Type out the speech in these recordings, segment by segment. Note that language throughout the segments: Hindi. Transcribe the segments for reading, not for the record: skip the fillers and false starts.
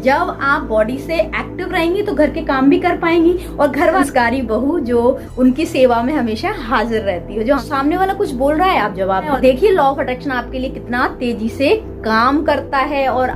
जब आप बॉडी से एक्टिव रहेंगी तो घर के काम भी कर पाएंगी और घर संस्कारी बहू जो उनकी सेवा में हमेशा हाजिर रहती है। जो सामने वाला कुछ बोल रहा है आप जवाब देखिए। लॉ ऑफ अट्रैक्शन आपके लिए कितना तेजी से काम करता है। और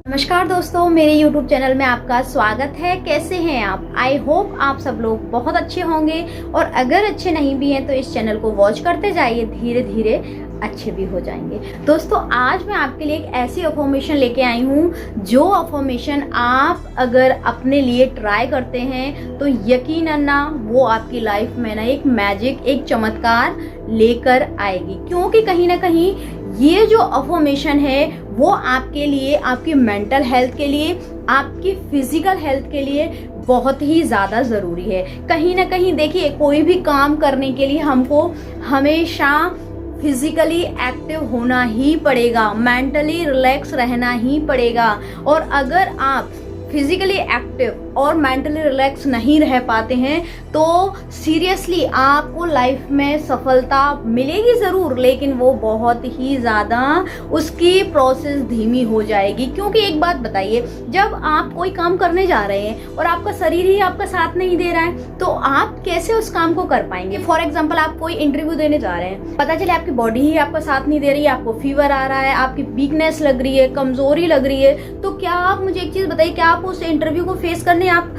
नमस्कार दोस्तों, मेरे YouTube चैनल में आपका स्वागत है। कैसे हैं आप? आई होप आप सब लोग बहुत अच्छे होंगे और अगर अच्छे नहीं भी हैं तो इस चैनल को वॉच करते जाइए, धीरे धीरे अच्छे भी हो जाएंगे। दोस्तों, आज मैं आपके लिए एक ऐसी अफर्मेशन लेके आई हूँ जो अफर्मेशन आप अगर अपने लिए ट्राई करते हैं तो यकीनन ना वो आपकी लाइफ में ना एक मैजिक, एक चमत्कार लेकर आएगी। क्योंकि कहीं ना कहीं ये जो अफर्मेशन है वो आपके लिए, आपकी मेंटल हेल्थ के लिए, आपकी फिजिकल हेल्थ के लिए बहुत ही ज़्यादा ज़रूरी है। कहीं ना कहीं देखिए, कोई भी काम करने के लिए हमको हमेशा फिजिकली एक्टिव होना ही पड़ेगा, मेंटली रिलैक्स रहना ही पड़ेगा। और अगर आप फिजिकली एक्टिव और मेंटली रिलैक्स नहीं रह पाते हैं तो सीरियसली आपको लाइफ में सफलता मिलेगी ज़रूर, लेकिन वो बहुत ही ज़्यादा उसकी प्रोसेस धीमी हो जाएगी। क्योंकि एक बात बताइए, जब आप कोई काम करने जा रहे हैं और आपका शरीर ही आपका साथ नहीं दे रहा है तो आप कैसे उस काम को कर पाएंगे? फॉर एग्जाम्पल, आप कोई इंटरव्यू देने जा रहे हैं, पता चले आपकी बॉडी ही आपका साथ नहीं दे रही है, आपको फीवर आ रहा है, आपकी वीकनेस लग रही है, कमजोरी लग रही है, तो क्या आप, मुझे एक चीज बताइए, क्या आप उस इंटरव्यू को फेस करने आप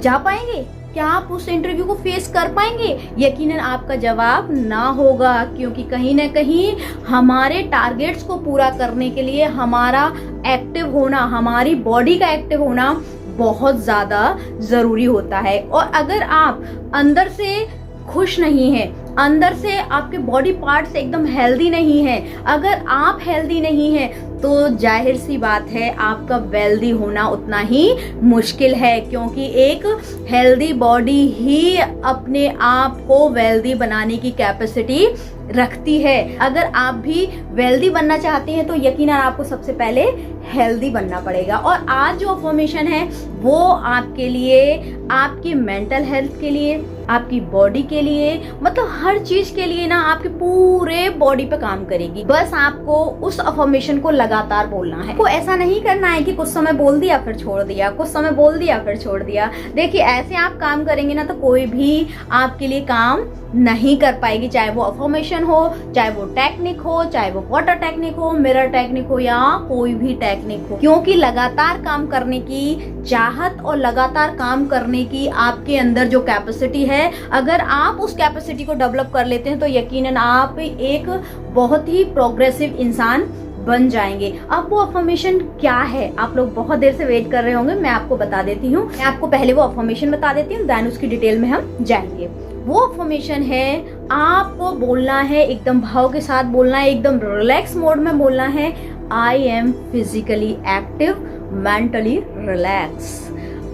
जा पाएंगे? क्या आप उस इंटरव्यू को फेस कर पाएंगे? यकीनन आपका जवाब ना होगा। क्योंकि कहीं ना कहीं हमारे टारगेट्स को पूरा करने के लिए हमारा एक्टिव होना, हमारी बॉडी का एक्टिव होना बहुत ज्यादा जरूरी होता है। और अगर आप अंदर से खुश नहीं हैं, अंदर से आपके बॉडी पार्ट्स एकदम हेल्दी नहीं है, अगर आप हेल्दी नहीं हैं तो जाहिर सी बात है आपका वेल्दी होना उतना ही मुश्किल है। क्योंकि एक हेल्दी बॉडी ही अपने आप को वेल्दी बनाने की कैपेसिटी रखती है। अगर आप भी वेल्दी बनना चाहते हैं तो यकीनन आपको सबसे पहले हेल्दी बनना पड़ेगा। और आज जो अफर्मेशन है वो आपके लिए, आपकी मेंटल हेल्थ के लिए, आपकी बॉडी के लिए, मतलब हर चीज के लिए ना आपके पूरे बॉडी पे काम करेगी। बस आपको उस अफर्मेशन को लगातार बोलना है। को ऐसा नहीं करना है कि कुछ समय बोल दिया फिर छोड़ दिया, कुछ समय बोल दिया फिर छोड़ दिया। देखिए, ऐसे आप काम करेंगे ना तो कोई भी आपके लिए काम नहीं कर पाएगी। चाहे वो अफर्मेशन हो, चाहे वो टेक्निक हो, चाहे वो वाटर टेक्निक हो, मिरर टेक्निक हो या कोई भी टेक्निक हो। क्योंकि लगातार काम करने की चाहत और लगातार काम करने की आपके अंदर जो कैपेसिटी है, अगर आप उस कैपेसिटी को डेवलप कर लेते हैं तो यकीनन आप एक बहुत ही प्रोग्रेसिव इंसान बन जाएंगे। अब वो अफर्मेशन क्या है? आप लोग बहुत देर से वेट कर रहे होंगे, मैं आपको बता देती हूँ। मैं आपको पहले वो अफर्मेशन बता देती हूँ, देन उसकी डिटेल में हम जाएंगे। वो अफर्मेशन है, आपको बोलना है, एकदम भाव के साथ बोलना है, एकदम रिलैक्स मोड में बोलना है। I am physically active, mentally relax.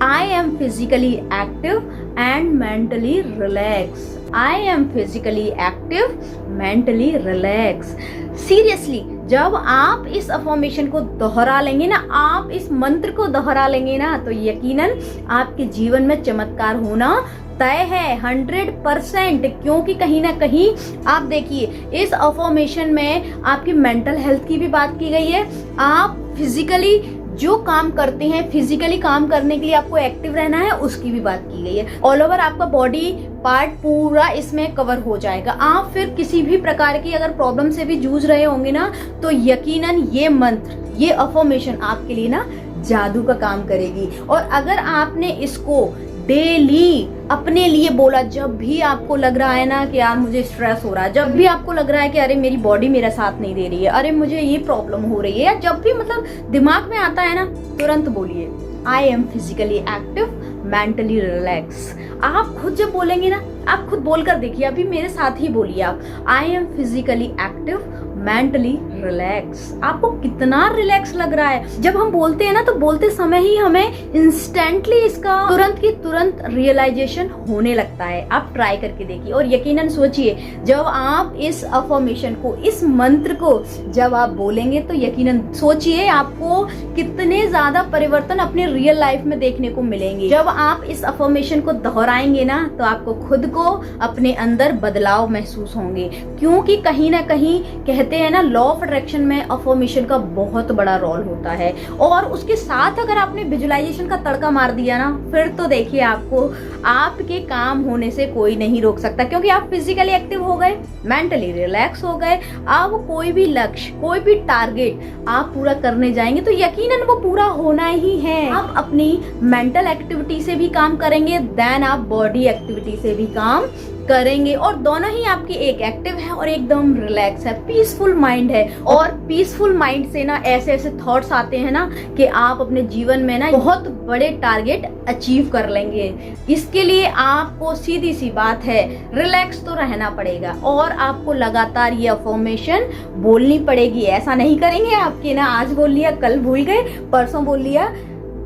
I am physically active and mentally relaxed. I am physically active, mentally relaxed. Seriously, जब आप इस अफर्मेशन को दोहरा लेंगे ना, आप इस मंत्र को दोहरा लेंगे ना, तो यकीनन आपके जीवन में चमत्कार होना तय है 100%। क्योंकि कहीं ना कहीं आप देखिए, इस अफर्मेशन में आपकी मेंटल हेल्थ की भी बात की गई है। आप फिजिकली जो काम करते हैं, फिजिकली काम करने के लिए आपको एक्टिव रहना है, उसकी भी बात की गई है। ऑल ओवर आपका बॉडी पार्ट पूरा इसमें कवर हो जाएगा। आप फिर किसी भी प्रकार की अगर प्रॉब्लम से भी जूझ रहे होंगे ना तो यकीनन ये मंत्र, ये अफर्मेशन आपके लिए ना जादू का काम करेगी। और अगर आपने इसको डेली अपने लिए बोला, जब भी आपको लग रहा है ना कि यार मुझे स्ट्रेस हो रहा है, जब भी आपको लग रहा है कि अरे मेरी बॉडी मेरा साथ नहीं दे रही है, अरे मुझे ये प्रॉब्लम हो रही है, या जब भी मतलब दिमाग में आता है ना, तुरंत बोलिए I am physically active, mentally relax. आप खुद जब बोलेंगे ना, आप खुद बोलकर देखिए, अभी मेरे साथ ही बोलिए आप, I am physically active, mentally relax. आपको कितना रिलैक्स लग रहा है? जब हम बोलते हैं ना तो बोलते समय ही हमें इंस्टेंटली इसका तुरंत की तुरंत रियलाइजेशन होने लगता है। आप ट्राई करके देखिए और यकीनन सोचिए, जब आप इस अफर्मेशन को, इस मंत्र को जब आप बोलेंगे तो यकीनन सोचिए आपको कितने ज्यादा परिवर्तन अपने रियल लाइफ में देखने को मिलेंगे। जब आप इस अफर्मेशन को दोहराएंगे ना तो आपको खुद को अपने अंदर बदलाव महसूस होंगे। क्योंकि कहीं ना कहीं कहते हैं ना, लॉ ऑफ अट्रैक्शन में अफर्मेशन का बहुत बड़ा रोल होता है। और उसके साथ अगर आपने विजुअलाइजेशन का तड़का मार दिया ना, फिर तो देखिए आपको आपके काम होने से कोई नहीं रोक सकता, क्योंकि आप फिजिकली एक्टिव हो गए, मेंटली रिलैक्स हो गए। अब कोई भी लक्ष्य, कोई भी टारगेट आप पूरा करने जाएंगे तो यकीनन वो पूरा होना ही है। आप अपनी मेंटल एक्टिविटी से भी काम करेंगे, देन आप बॉडी एक्टिविटी से भी काम करेंगे, और दोनों ही आपकी एक एक्टिव है और एकदम रिलैक्स है, पीसफुल माइंड है। और पीसफुल माइंड से ना ऐसे ऐसे थॉट्स आते हैं ना कि आप अपने जीवन में ना बहुत बड़े टारगेट अचीव कर लेंगे। इसके लिए आपको सीधी सी बात है, रिलैक्स तो रहना पड़ेगा और आपको लगातार ये अफर्मेशन बोलनी पड़ेगी। ऐसा नहीं करेंगे आपके ना आज बोल लिया कल भूल गए, परसों बोल लिया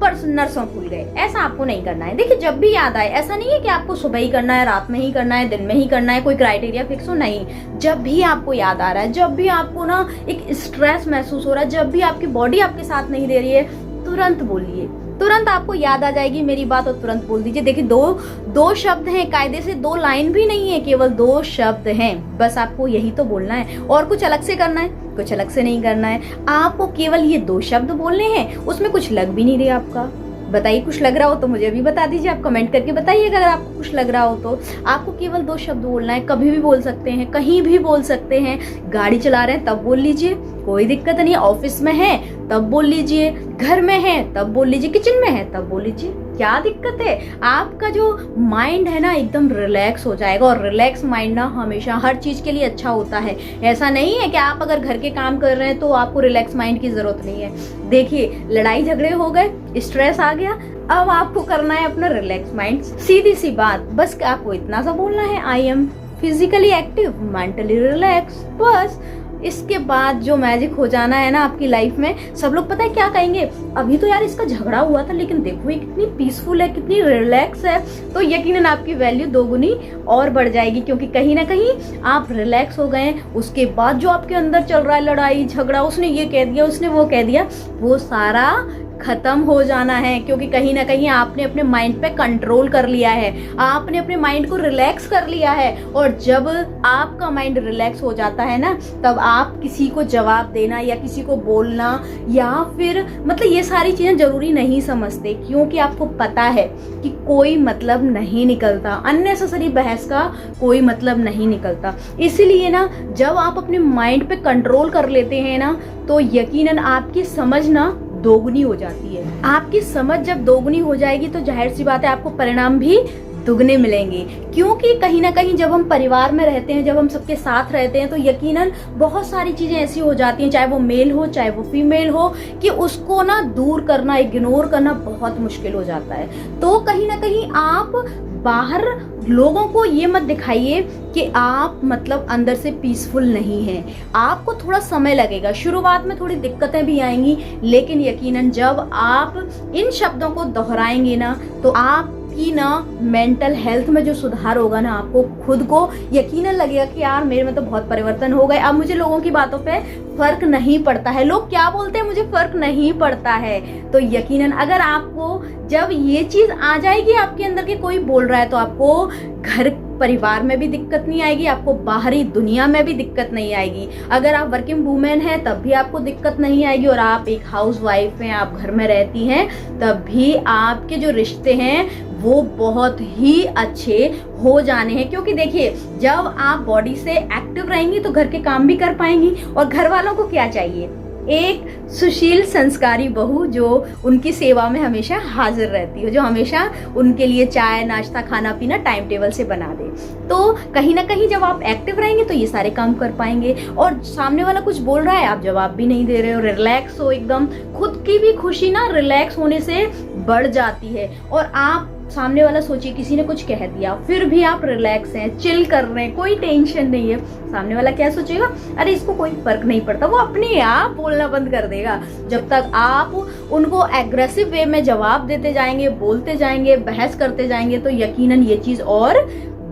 नरसों भूल गए, ऐसा आपको नहीं करना है। देखिए जब भी याद आए, ऐसा नहीं है कि आपको सुबह ही करना है, रात में ही करना है, दिन में ही करना है, कोई क्राइटेरिया फिक्स हो, नहीं। जब भी आपको याद आ रहा है, जब भी आपको ना एक स्ट्रेस महसूस हो रहा है, जब भी आपकी बॉडी आपके साथ नहीं दे रही है, तुरंत बोलिए, तुरंत आपको याद आ जाएगी मेरी बात और तुरंत बोल दीजिए। देखिए दो शब्द हैं, कायदे से 2 लाइन भी नहीं है, केवल 2 शब्द हैं, बस आपको यही तो बोलना है। और कुछ अलग से करना है, कुछ अलग से नहीं करना है, आपको केवल ये 2 शब्द बोलने हैं। उसमें कुछ लग भी नहीं रहा आपका, बताइए कुछ लग रहा हो तो मुझे भी बता दीजिए, आप कमेंट करके बताइए अगर आपको कुछ लग रहा हो तो। आपको केवल 2 शब्द बोलना है, कभी भी बोल सकते हैं, कहीं भी बोल सकते हैं, गाड़ी चला रहे हैं तब बोल लीजिए, कोई दिक्कत नहीं, ऑफिस में है तब बोल लीजिए, घर में है तब बोल लीजिए, किचन में है तब बोल लीजिए, क्या दिक्कत है। आपका जो माइंड है ना एकदम रिलैक्स हो जाएगा, और रिलैक्स माइंड ना हमेशा हर चीज के लिए अच्छा होता है। ऐसा नहीं है कि आप अगर घर के काम कर रहे हैं तो आपको रिलैक्स माइंड की जरूरत नहीं है। देखिए लड़ाई झगड़े हो गए, स्ट्रेस आ गया, अब आपको करना है अपना रिलैक्स माइंड। सीधी सी बात, बस आपको इतना सा बोलना है, I am physically active, mentally relax, बस। इसके बाद जो मैजिक हो जाना है ना आपकी लाइफ में, सब लोग पता है क्या कहेंगे, अभी तो यार इसका झगड़ा हुआ था लेकिन देखो ये कितनी पीसफुल है, कितनी रिलैक्स है। तो यकीनन आपकी वैल्यू 2 गुनी और बढ़ जाएगी, क्योंकि कहीं ना कहीं आप रिलैक्स हो गए। उसके बाद जो आपके अंदर चल रहा है लड़ाई झगड़ा, उसने ये कह दिया, उसने वो कह दिया, वो सारा खत्म हो जाना है, क्योंकि कहीं ना कहीं आपने अपने माइंड पे कंट्रोल कर लिया है, आपने अपने माइंड को रिलैक्स कर लिया है। और जब आपका माइंड रिलैक्स हो जाता है ना, तब आप किसी को जवाब देना या किसी को बोलना या फिर मतलब ये सारी चीजें जरूरी नहीं समझते, क्योंकि आपको पता है कि कोई मतलब नहीं निकलता, अननेसेसरी बहस का कोई मतलब नहीं निकलता। इसीलिए ना जब आप अपने माइंड पे कंट्रोल कर लेते हैं ना, तो यकीनन आपकी समझ ना दोगुनी हो जाती है। आपकी समझ जब दोगुनी हो जाएगी तो जाहिर सी बात है आपको परिणाम भी दुगने मिलेंगे, क्योंकि कहीं ना कहीं जब हम परिवार में रहते हैं, जब हम सबके साथ रहते हैं, तो यकीनन बहुत सारी चीजें ऐसी हो जाती हैं, चाहे वो मेल हो चाहे वो फीमेल हो, कि उसको ना दूर करना, इग्नोर करना बहुत मुश्किल हो जाता है। तो कहीं ना कहीं आप बाहर लोगों को ये मत दिखाइए कि आप मतलब अंदर से पीसफुल नहीं हैं। आपको थोड़ा समय लगेगा, शुरुआत में थोड़ी दिक्कतें भी आएंगी, लेकिन यकीनन जब आप इन शब्दों को दोहराएंगे ना, तो आपकी ना मेंटल हेल्थ में जो सुधार होगा ना, आपको खुद को यकीनन लगेगा कि यार मेरे में तो बहुत परिवर्तन हो गए, अब मुझे लोगों की बातों पे फर्क नहीं पड़ता है, लोग क्या बोलते हैं मुझे फर्क नहीं पड़ता है। तो यकीनन अगर आपको जब ये चीज आ जाएगी आपके अंदर के कोई बोल रहा है, तो आपको घर परिवार में भी दिक्कत नहीं आएगी, आपको बाहरी दुनिया में भी दिक्कत नहीं आएगी। अगर आप वर्किंग वूमेन हैं तब भी आपको दिक्कत नहीं आएगी, और आप एक हाउस वाइफ हैं, आप घर में रहती हैं, तब भी आपके जो रिश्ते हैं वो बहुत ही अच्छे हो जाने हैं। क्योंकि देखिए जब आप बॉडी से एक्टिव रहेंगी तो घर के काम भी कर पाएंगी, और घर वालों को क्या चाहिए, एक सुशील संस्कारी बहू जो उनकी सेवा में हमेशा हाजिर रहती हो, जो हमेशा उनके लिए चाय नाश्ता खाना पीना टाइम टेबल से बना दे। तो कहीं ना कहीं जब आप एक्टिव रहेंगे तो ये सारे काम कर पाएंगे। और सामने वाला कुछ बोल रहा है, आप जवाब भी नहीं दे रहे हो, रिलैक्स हो एकदम, खुद की भी खुशी ना रिलैक्स होने से बढ़ जाती है। और आप सामने वाला सोचिए किसी ने कुछ कह दिया, फिर भी आप रिलैक्स हैं, चिल कर रहे हैं, कोई टेंशन नहीं है, सामने वाला क्या सोचेगा, अरे इसको कोई फर्क नहीं पड़ता, वो अपने आप बोलना बंद कर देगा। जब तक आप उनको एग्रेसिव वे में जवाब देते जाएंगे, बोलते जाएंगे, बहस करते जाएंगे, तो यकीनन ये चीज और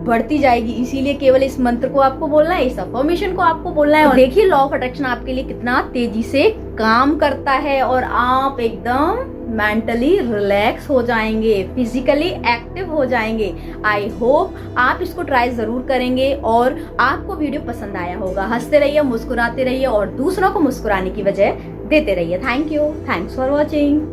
बढ़ती जाएगी। इसीलिए केवल इस मंत्र को आपको बोलना है, इस अफर्मेशन को आपको बोलना है। और देखिए लॉ ऑफ अट्रैक्शन आपके लिए कितना तेजी से काम करता है, और आप एकदम मेंटली रिलैक्स हो जाएंगे, फिजिकली एक्टिव हो जाएंगे। आई होप आप इसको ट्राई ज़रूर करेंगे और आपको वीडियो पसंद आया होगा। हंसते रहिए, मुस्कुराते रहिए और दूसरों को मुस्कुराने की वजह देते रहिए। Thank you, thanks for watching.